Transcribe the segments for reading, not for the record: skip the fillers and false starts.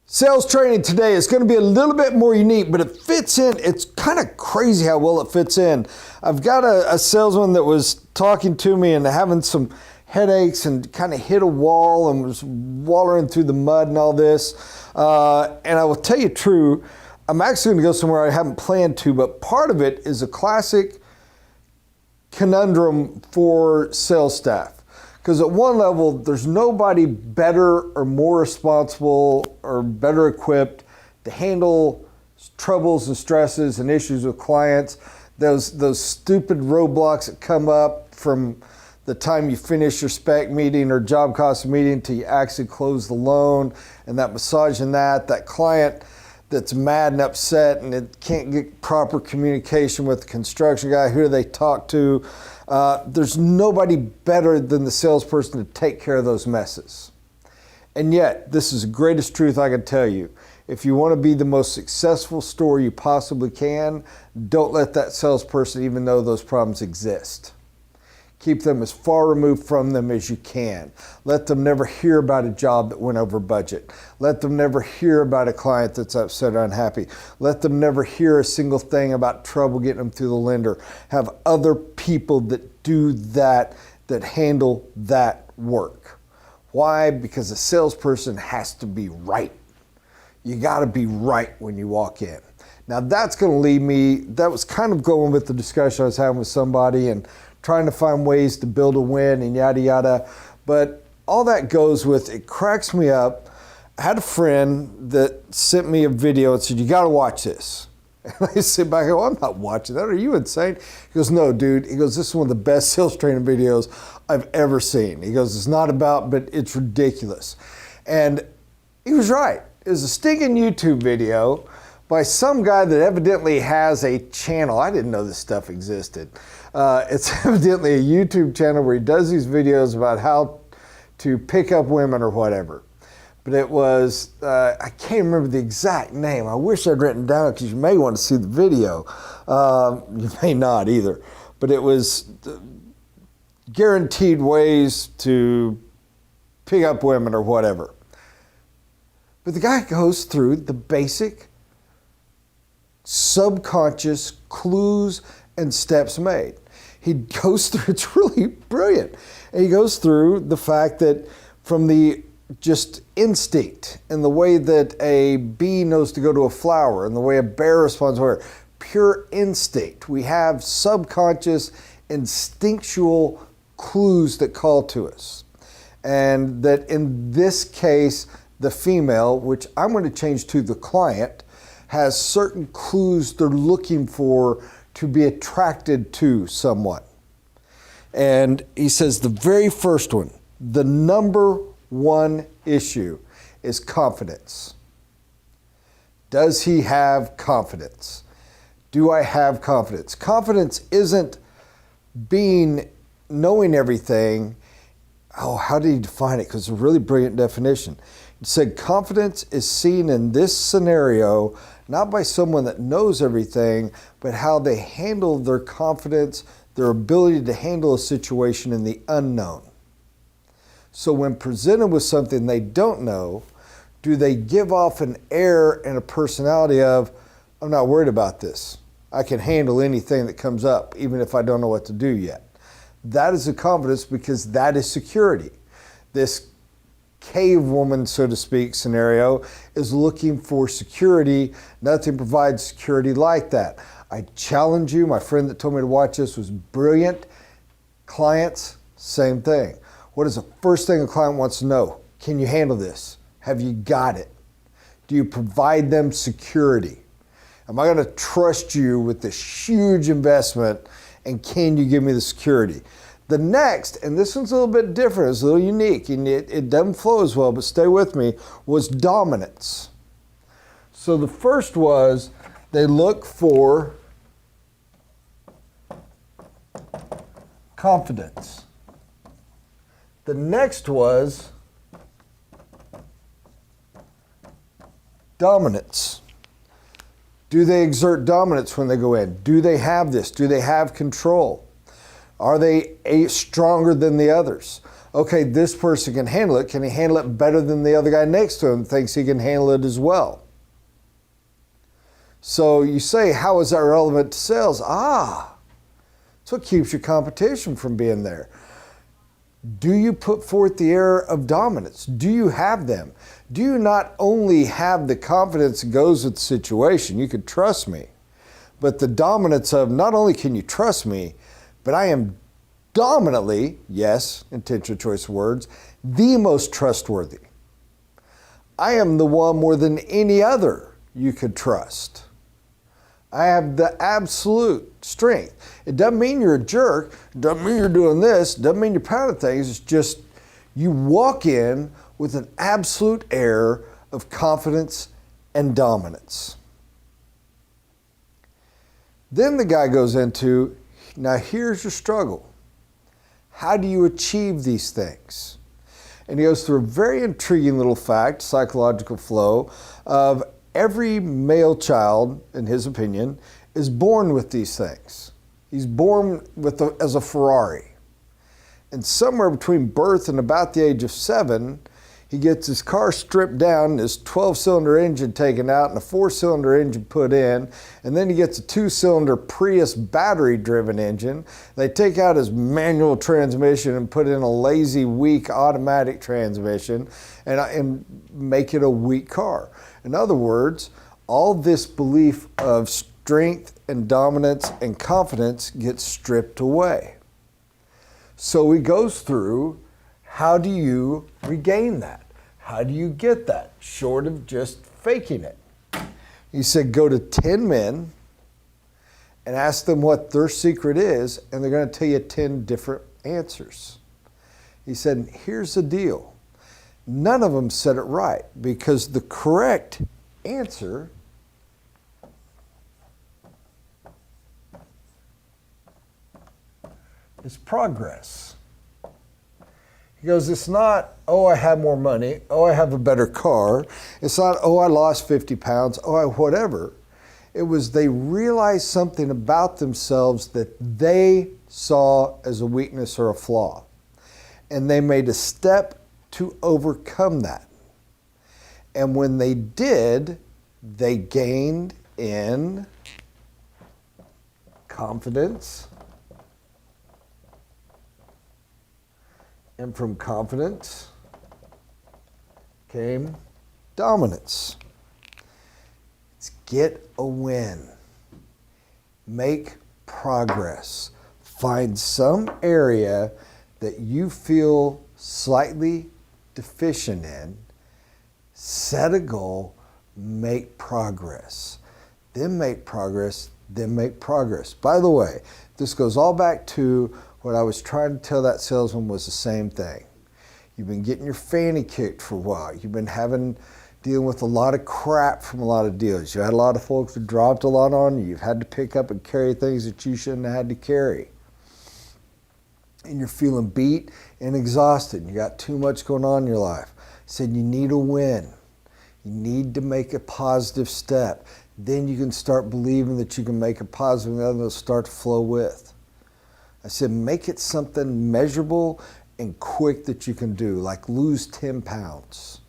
Sales training today is going to be a little bit more unique, but it fits in. It's kind of crazy how well it fits in. I've got a salesman that was talking to me and having some headaches and kind of hit a wall and was wallowing through the mud and all this. And I will tell you true, I'm actually going to go somewhere I haven't planned to, but part of it is a classic conundrum for sales staff. Because at one level, there's nobody better or more responsible or better equipped to handle troubles and stresses and issues with clients, those stupid roadblocks that come up from the time you finish your spec meeting or job cost meeting till you actually close the loan, and that massage and that client that's mad and upset and it can't get proper communication with the construction guy. Who do they talk to? There's nobody better than the salesperson to take care of those messes. And yet, this is the greatest truth I can tell you. If you want to be the most successful store you possibly can, don't let that salesperson even know those problems exist. Keep them as far removed from them as you can. Let them never hear about a job that went over budget. Let them never hear about a client that's upset or unhappy. Let them never hear a single thing about trouble getting them through the lender. Have other people that do that handle that work. Why? Because a salesperson has to be right. You got to be right when you walk in. Now that's going to lead me, that was kind of going with the discussion I was having with somebody and trying to find ways to build a win and yada yada. But all that goes with, it cracks me up. I had a friend that sent me a video and said, you got to watch this. And I sit back and go, I'm not watching that. Are you insane? He goes, no, dude. He goes, this is one of the best sales training videos I've ever seen. He goes, it's not about, but it's ridiculous. And he was right. It was a stinking YouTube video by some guy that evidently has a channel. I didn't know this stuff existed. It's evidently a YouTube channel where he does these videos about how to pick up women or whatever. But it was, I can't remember the exact name. I wish I'd written it down because you may want to see the video. You may not either. But it was guaranteed ways to pick up women or whatever. But the guy goes through the basic subconscious clues and steps made. He goes through, it's really brilliant. And he goes through the fact that from the just instinct and the way that a bee knows to go to a flower and the way a bear responds to her, pure instinct. We have subconscious instinctual clues that call to us. And that in this case, the female, which I'm going to change to the client, has certain clues they're looking for to be attracted to someone. And he says the very first one, the number one issue is confidence. Does he have confidence? Do I have confidence? Confidence isn't knowing everything. Oh, how did he define it? Because it's a really brilliant definition. He said confidence is seen in this scenario not by someone that knows everything, but how they handle their confidence, their ability to handle a situation in the unknown. So when presented with something they don't know, do they give off an air and a personality of, I'm not worried about this. I can handle anything that comes up, even if I don't know what to do yet. That is a confidence because that is security. This cave woman, so to speak, scenario is looking for security. Nothing provides security like that. I challenge you, my friend that told me to watch this was brilliant. Clients, same thing. What is the first thing a client wants to know? Can you handle this? Have you got it? Do you provide them security? Am I going to trust you with this huge investment, and can you give me the security? The next, and this one's a little bit different, it's a little unique, and it doesn't flow as well, but stay with me, was dominance. So the first was they look for confidence. The next was dominance. Do they exert dominance when they go in? Do they have this? Do they have control? Are they stronger than the others? Okay, this person can handle it. Can he handle it better than the other guy next to him thinks he can handle it as well? So you say, how is that relevant to sales? It's what keeps your competition from being there. Do you put forth the air of dominance? Do you have them? Do you not only have the confidence that goes with the situation, you can trust me, but the dominance of not only can you trust me, but I am dominantly, yes, intentional choice of words, the most trustworthy. I am the one more than any other you could trust. I have the absolute strength. It doesn't mean you're a jerk. It doesn't mean you're doing this. It doesn't mean you're pounding things. It's just you walk in with an absolute air of confidence and dominance. Then the guy goes into, now here's your struggle. How do you achieve these things? And he goes through a very intriguing little fact, psychological flow, of every male child, in his opinion, is born with these things. He's born as a Ferrari. And somewhere between birth and about the age of 7, he gets his car stripped down, his 12-cylinder engine taken out, and a 4-cylinder engine put in. And then he gets a 2-cylinder Prius battery-driven engine. They take out his manual transmission and put in a lazy, weak automatic transmission and make it a weak car. In other words, all this belief of strength and dominance and confidence gets stripped away. So he goes through, how do you regain that? How do you get that, short of just faking it? He said, go to 10 men and ask them what their secret is, and they're going to tell you 10 different answers. He said, here's the deal. None of them said it right, because the correct answer is progress. He goes, it's not, oh, I have more money, oh, I have a better car. It's not, oh, I lost 50 pounds, oh, whatever. It was they realized something about themselves that they saw as a weakness or a flaw. And they made a step to overcome that. And when they did, they gained in confidence. And from confidence came dominance. It's get a win. Make progress. Find some area that you feel slightly deficient in. Set a goal. Make progress. Then make progress. Then make progress. By the way, this goes all back to what I was trying to tell that salesman was the same thing. You've been getting your fanny kicked for a while. You've been dealing with a lot of crap from a lot of deals. You had a lot of folks that dropped a lot on you. You've had to pick up and carry things that you shouldn't have had to carry. And you're feeling beat and exhausted. You got too much going on in your life. I said you need a win. You need to make a positive step. Then you can start believing that you can make a positive, and the other will start to flow with. I said, make it something measurable and quick that you can do, like lose 10 pounds.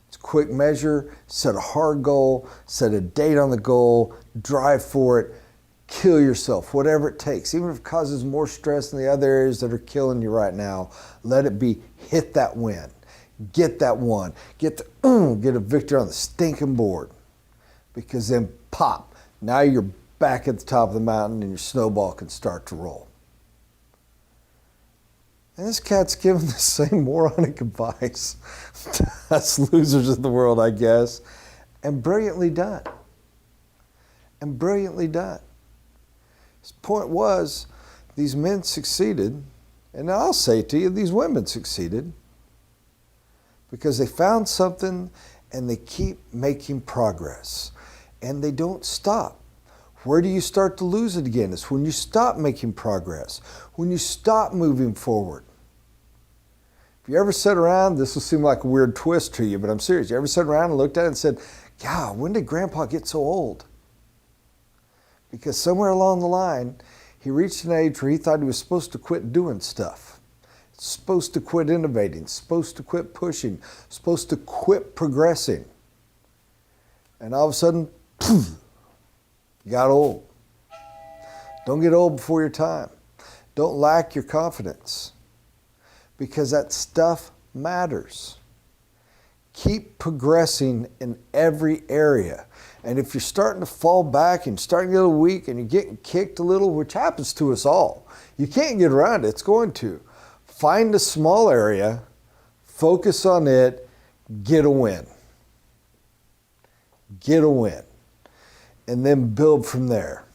It's a quick measure, set a hard goal, set a date on the goal, drive for it, kill yourself, whatever it takes. Even if it causes more stress in the other areas that are killing you right now, let it be, hit that win. Get that one. Get a victory on the stinking board. Because then pop, now you're back at the top of the mountain and your snowball can start to roll. And this cat's giving the same moronic advice to us losers of the world, I guess. And brilliantly done. And brilliantly done. His point was, these men succeeded, and I'll say to you, these women succeeded, because they found something and they keep making progress. And they don't stop. Where do you start to lose it again? It's when you stop making progress, when you stop moving forward. If you ever sat around, this will seem like a weird twist to you, but I'm serious. You ever sat around and looked at it and said, God, when did Grandpa get so old? Because somewhere along the line, he reached an age where he thought he was supposed to quit doing stuff. supposed to quit innovating, supposed to quit pushing, supposed to quit progressing. And all of a sudden, poof, you got old. Don't get old before your time. Don't lack your confidence, because that stuff matters. Keep progressing in every area. And if you're starting to fall back and starting to get a little weak and you're getting kicked a little, which happens to us all, you can't get around it. It's going to. Find a small area, focus on it, get a win. Get a win. And then build from there.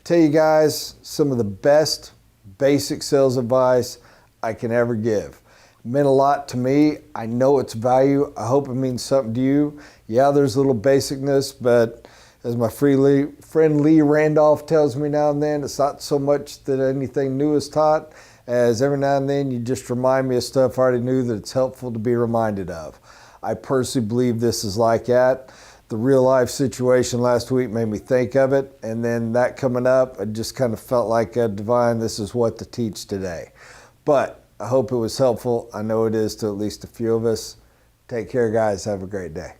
Tell you guys some of the best basic sales advice I can ever give. It meant a lot to me. I know its value. I hope it means something to you. Yeah, there's a little basicness, but as my friend Lee Randolph tells me now and then, it's not so much that anything new is taught as every now and then you just remind me of stuff I already knew that it's helpful to be reminded of. I personally believe this is like that. The real life situation last week made me think of it, and then that coming up, I just kind of felt like a divine, this is what to teach today. But I hope it was helpful. I know it is to at least a few of us. Take care, guys. Have a great day.